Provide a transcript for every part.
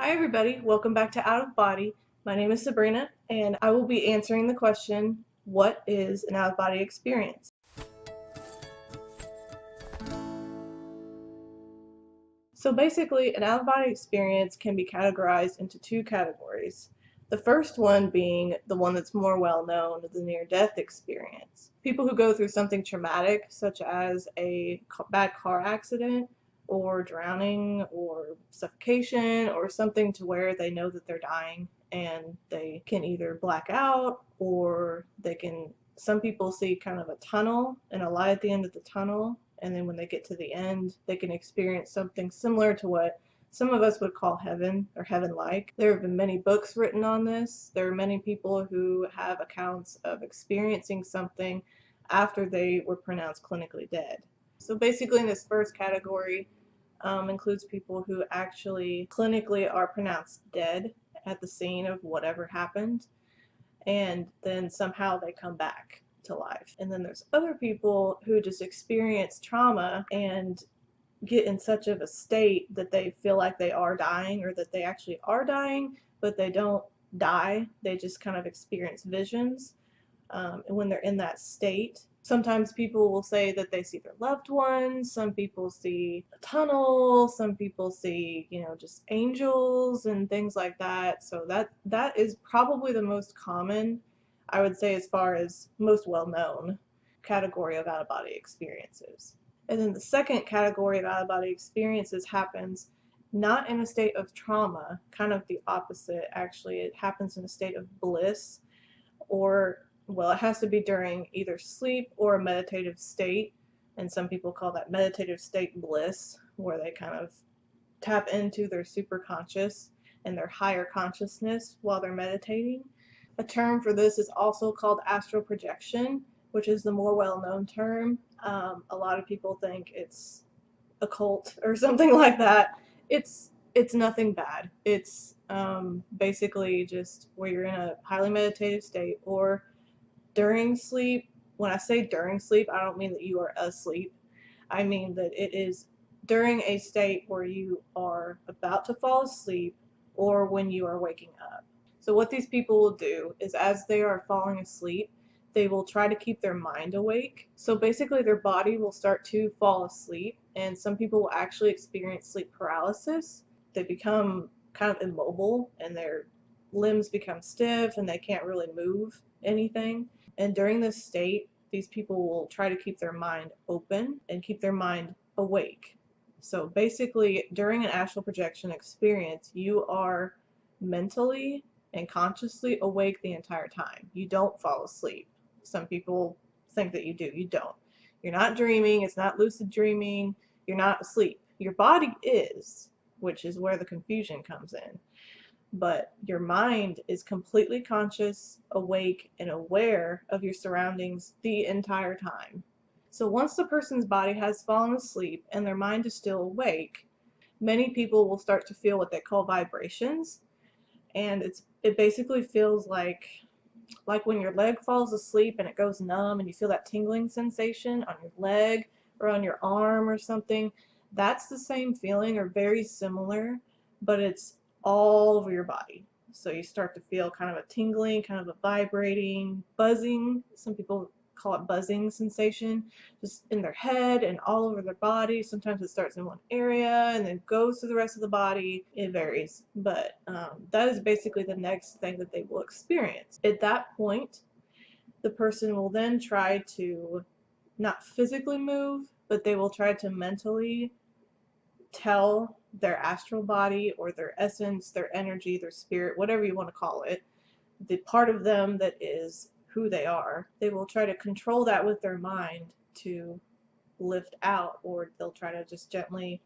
Hi everybody, welcome back to Out of Body. My name is Sabrina and I will be answering the question, what is an out of body experience? So basically, an out of body experience can be categorized into two categories. The first one being the one that's more well known, the near-death experience. People who go through something traumatic, such as a bad car accident, or drowning, or suffocation, or something to where they know that they're dying, and they can either black out, or they can, some people see kind of a tunnel and a light at the end of the tunnel, and then when they get to the end, they can experience something similar to what some of us would call heaven or heaven-like. There have been many books written on this. There are many people who have accounts of experiencing something after they were pronounced clinically dead. So basically in this first category includes people who actually clinically are pronounced dead at the scene of whatever happened, and then somehow they come back to life. And then there's other people who just experience trauma and get in such of a state that they feel like they are dying, or that they actually are dying, but they don't die. They just kind of experience visions. And when they're in that state, sometimes people will say that they see their loved ones, some people see a tunnel, some people see, just angels and things like that. So that is probably the most common, I would say, as far as most well-known category of out-of-body experiences. And then the second category of out-of-body experiences happens not in a state of trauma, kind of the opposite actually. It happens in a state of bliss, or, well, it has to be during either sleep or a meditative state, and some people call that meditative state bliss, where they kind of tap into their superconscious and their higher consciousness while they're meditating. A term for this is also called astral projection, which is the more well-known term. A lot of people think it's occult or something like that. It's nothing bad. It's basically just where you're in a highly meditative state or during sleep. When I say during sleep, I don't mean that you are asleep. I mean that it is during a state where you are about to fall asleep or when you are waking up. So what these people will do is, as they are falling asleep, they will try to keep their mind awake. So basically their body will start to fall asleep, and some people will actually experience sleep paralysis. They become kind of immobile and their limbs become stiff and they can't really move anything. And during this state, these people will try to keep their mind open and keep their mind awake. So basically during an astral projection experience, you are mentally and consciously awake the entire time. You don't fall asleep. Some people think that you do. You don't. You're not dreaming. It's not lucid dreaming. You're not asleep. Your body is, which is where the confusion comes in. But your mind is completely conscious, awake, and aware of your surroundings the entire time. So once the person's body has fallen asleep and their mind is still awake, many people will start to feel what they call vibrations. And it basically feels like when your leg falls asleep and it goes numb and you feel that tingling sensation on your leg or on your arm or something. That's the same feeling, or very similar, but it's all over your body. So you start to feel kind of a tingling, kind of a vibrating, buzzing. Some people call it buzzing sensation, just in their head and all over their body. Sometimes it starts in one area and then goes to the rest of the body. It varies, but that is basically the next thing that they will experience. At that point, the person will then try to not physically move, but they will try to mentally tell their astral body or their essence, their energy, their spirit, whatever you want to call it, the part of them that is who they are, they will try to control that with their mind to lift out, or they'll try to just gently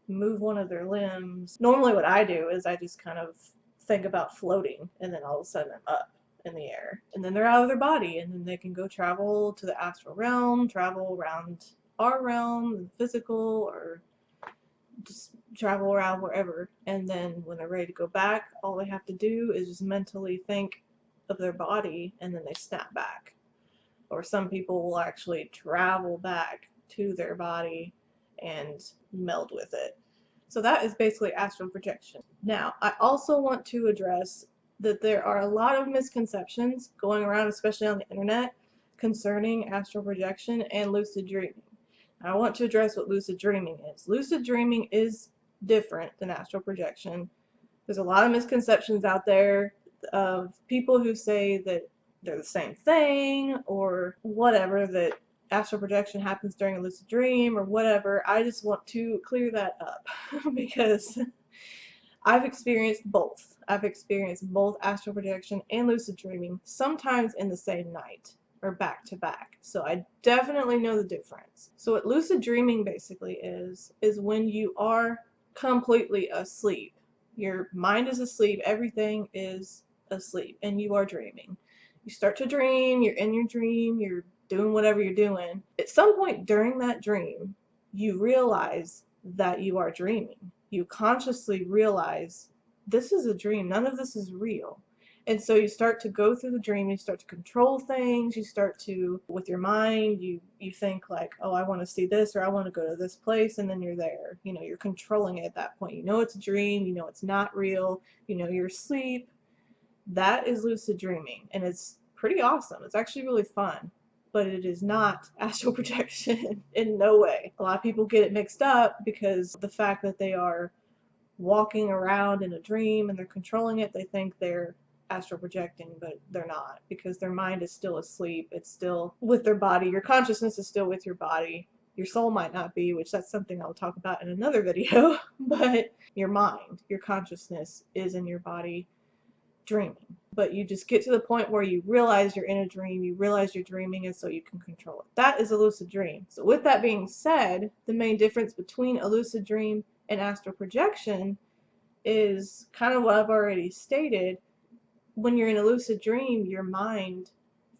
move one of their limbs. Normally what I do is I just kind of think about floating, and then all of a sudden I'm up in the air, and then they're out of their body, and then they can go travel to the astral realm, travel around our realm, the physical, or just travel around wherever. And then when they're ready to go back, all they have to do is just mentally think of their body, and then they snap back. Or some people will actually travel back to their body and meld with it. So that is basically astral projection. Now, I also want to address that there are a lot of misconceptions going around, especially on the internet, concerning astral projection and lucid dreaming. I want to address what lucid dreaming is. Lucid dreaming is different than astral projection. There's a lot of misconceptions out there of people who say that they're the same thing or whatever, that astral projection happens during a lucid dream or whatever. I just want to clear that up because I've experienced both. I've experienced both astral projection and lucid dreaming, sometimes in the same night or back to back. So I definitely know the difference. So what lucid dreaming basically is when you are completely asleep. Your mind is asleep, everything is asleep, and you are dreaming. You start to dream, you're in your dream, you're doing whatever you're doing. At some point during that dream, you realize that you are dreaming. You consciously realize this is a dream, none of this is real. And so you start to go through the dream, you start to control things, you start to, with your mind, you think like, oh, I want to see this or I want to go to this place, and then you're there. You know, you're controlling it at that point. You know it's a dream, you know it's not real, you know you're asleep. That is lucid dreaming, and it's pretty awesome. It's actually really fun, but it is not astral projection in no way. A lot of people get it mixed up because the fact that they are walking around in a dream and they're controlling it, they think they're astral projecting, but they're not, because their mind is still asleep. It's still with their body. Your consciousness is still with your body. Your soul might not be, which that's something I'll talk about in another video, but your mind, your consciousness is in your body dreaming. But you just get to the point where you realize you're in a dream, you realize you're dreaming, and so you can control it. That is a lucid dream. So with that being said, the main difference between a lucid dream and astral projection is kind of what I've already stated. When you're in a lucid dream, your mind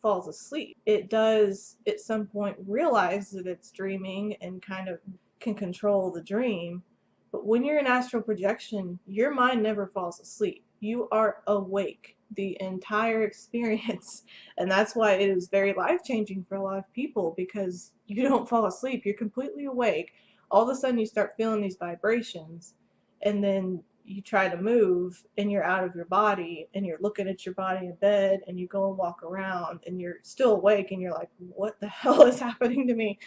falls asleep. It does at some point realize that it's dreaming and kind of can control the dream. But when you're in astral projection, your mind never falls asleep. You are awake the entire experience. And that's why it is very life-changing for a lot of people, because you don't fall asleep. You're completely awake. All of a sudden you start feeling these vibrations, and then you try to move and you're out of your body, and you're looking at your body in bed, and you go and walk around and you're still awake and you're like, what the hell is happening to me?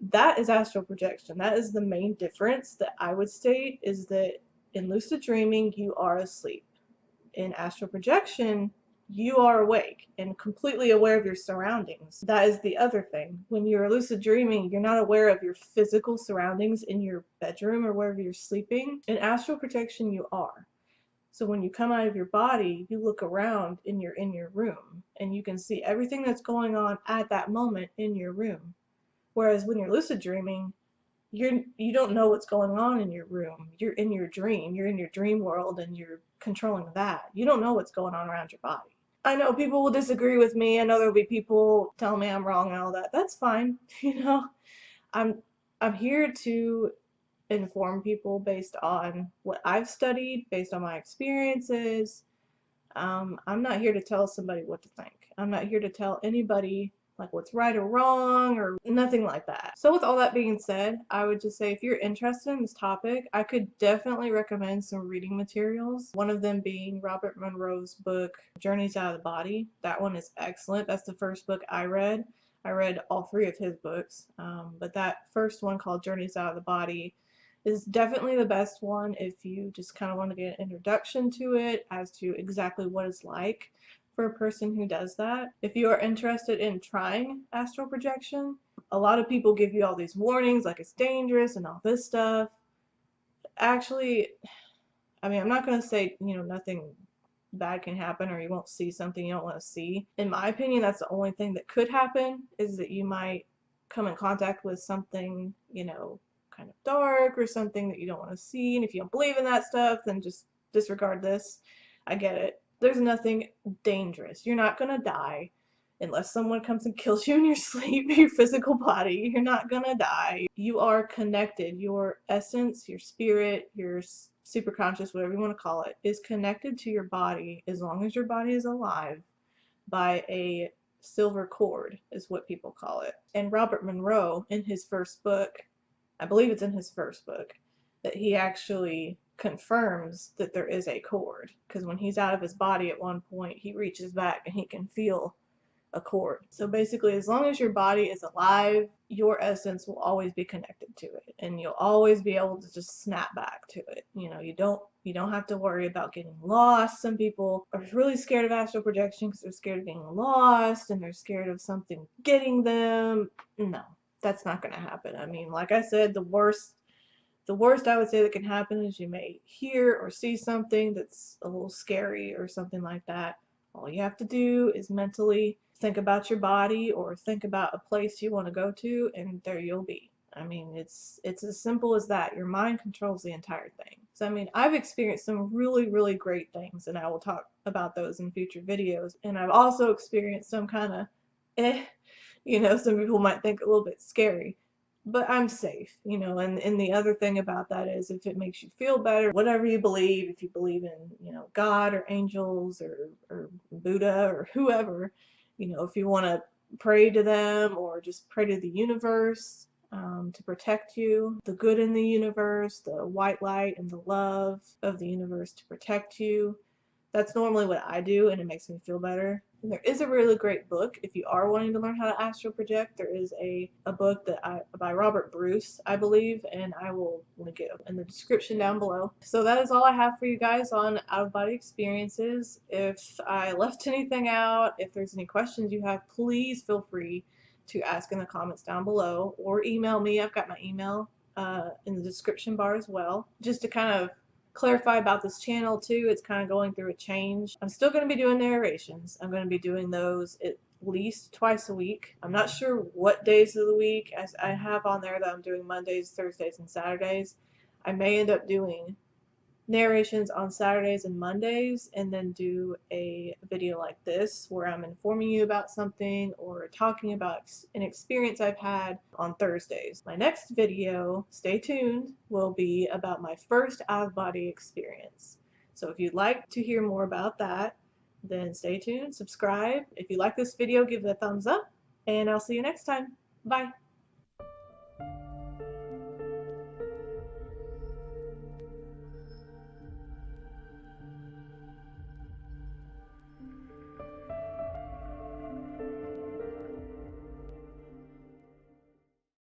That is astral projection. That is the main difference that I would state, is that in lucid dreaming you are asleep. In astral projection you are awake and completely aware of your surroundings. That is the other thing. When you're lucid dreaming, you're not aware of your physical surroundings in your bedroom or wherever you're sleeping. In astral projection, you are. So when you come out of your body, you look around and you're in your room, and you can see everything that's going on at that moment in your room. Whereas when you're lucid dreaming, you don't know what's going on in your room. You're in your dream. You're in your dream world, and you're controlling that. You don't know what's going on around your body. I know people will disagree with me. I know there'll be people telling me I'm wrong and all that. That's fine. You know, I'm here to inform people based on what I've studied, based on my experiences. I'm not here to tell somebody what to think. I'm not here to tell anybody like what's right or wrong or nothing like that. So with all that being said, I would just say if you're interested in this topic, I could definitely recommend some reading materials. One of them being Robert Monroe's book, Journeys Out of the Body. That one is excellent. That's the first book I read. I read all three of his books, but that first one called Journeys Out of the Body is definitely the best one if you just kind of want to get an introduction to it as to exactly what it's like for a person who does that. If you are interested in trying astral projection, a lot of people give you all these warnings like it's dangerous and all this stuff. Actually, I mean, I'm not going to say, you know, nothing bad can happen or you won't see something you don't want to see. In my opinion, that's the only thing that could happen, is that you might come in contact with something, you know, kind of dark or something that you don't want to see. And if you don't believe in that stuff, then just disregard this. I get it. There's nothing dangerous. You're not gonna die unless someone comes and kills you in your sleep, your physical body. You're not gonna die. You are connected. Your essence, your spirit, your superconscious, whatever you want to call it, is connected to your body as long as your body is alive by a silver cord, is what people call it. And Robert Monroe, in his first book, I believe it's in his first book, that he actually confirms that there is a cord, because when he's out of his body at one point, he reaches back and he can feel a cord. So basically, as long as your body is alive, your essence will always be connected to it, and you'll always be able to just snap back to it. You don't have to worry about getting lost. Some people are really scared of astral projection because they're scared of getting lost and they're scared of something getting them. No, that's not going to happen. I mean, like I said, the worst I would say that can happen is you may hear or see something that's a little scary or something like that. All you have to do is mentally think about your body or think about a place you want to go to, and there you'll be. I mean, it's as simple as that. Your mind controls the entire thing. So I mean, I've experienced some really, really great things, and I will talk about those in future videos. And I've also experienced some kind of some people might think a little bit scary. But I'm safe, and the other thing about that is if it makes you feel better, whatever you believe, if you believe in, God or angels or Buddha or whoever, if you want to pray to them or just pray to the universe to protect you, the good in the universe, the white light and the love of the universe to protect you. That's normally what I do, and it makes me feel better. And there is a really great book if you are wanting to learn how to astral project. There is a book by Robert Bruce, I believe, and I will link it in the description down below. So that is all I have for you guys on out-of-body experiences. If I left anything out, if there's any questions you have, please feel free to ask in the comments down below or email me. I've got my email in the description bar as well. Just to kind of clarify about this channel too, it's kind of going through a change. I'm still going to be doing narrations. I'm going to be doing those at least twice a week. I'm not sure what days of the week, as I have on there that I'm doing Mondays, Thursdays, and Saturdays. I may end up doing narrations on Saturdays and Mondays, and then do a video like this where I'm informing you about something or talking about an experience I've had on Thursdays. My next video, stay tuned, will be about my first out-of-body experience. So if you'd like to hear more about that, then stay tuned, subscribe. If you like this video, give it a thumbs up, and I'll see you next time. Bye.